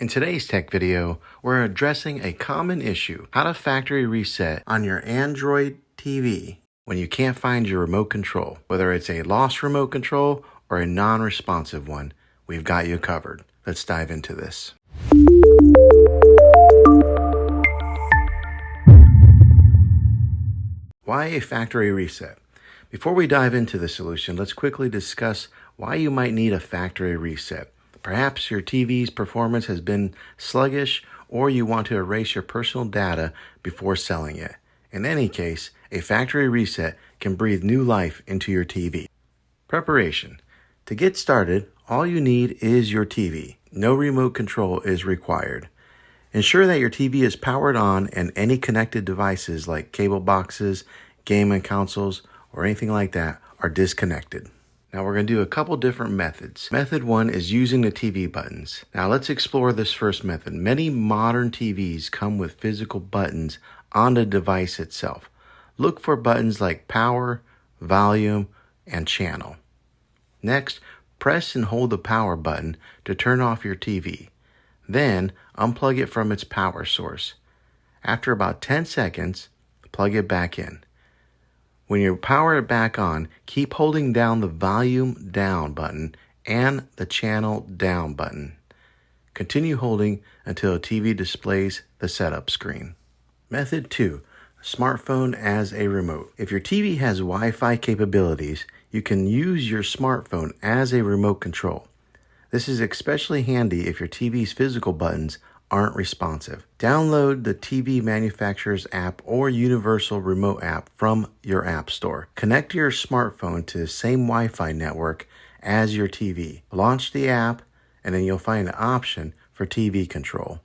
In today's tech video, we're addressing a common issue: how to factory reset on your Android TV when you can't find your remote control. Whether it's a lost remote control or a non-responsive one, we've got you covered. Let's dive into this. Why a factory reset? Before we dive into the solution, let's quickly discuss why you might need a factory reset. Perhaps your TV's performance has been sluggish, or you want to erase your personal data before selling it. In any case, a factory reset can breathe new life into your TV. Preparation. To get started, all you need is your TV. No remote control is required. Ensure that your TV is powered on and any connected devices like cable boxes, gaming consoles, or anything like that are disconnected. Now we're going to do a couple different methods. Method 1 is using the TV buttons. Now let's explore this first method. Many modern TVs come with physical buttons on the device itself. Look for buttons like power, volume, and channel. Next, press and hold the power button to turn off your TV. Then unplug it from its power source. After about 10 seconds, plug it back in. When you power it back on, keep holding down the volume down button and the channel down button. Continue holding until the TV displays the setup screen. Method 2, smartphone as a remote. If your TV has Wi-Fi capabilities, you can use your smartphone as a remote control. This is especially handy if your TV's physical buttons aren't responsive. Download the TV manufacturer's app or universal remote app from your app store. Connect your smartphone to the same Wi-Fi network as your TV. Launch the app, and then you'll find an option for TV control.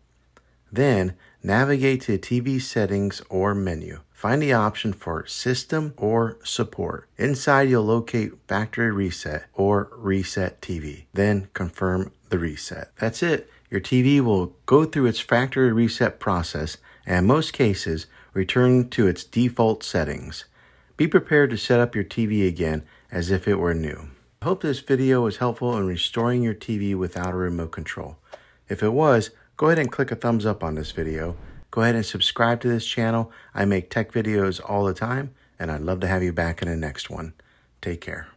Then navigate to TV settings or menu. Find the option for System or Support. Inside, you'll locate Factory Reset or Reset TV. Then confirm the reset. That's it. Your TV will go through its factory reset process and in most cases return to its default settings. Be prepared to set up your TV again as if it were new. I hope this video was helpful in restoring your TV without a remote control. If it was, go ahead and click a thumbs up on this video. Go ahead and subscribe to this channel. I make tech videos all the time, and I'd love to have you back in the next one. Take care.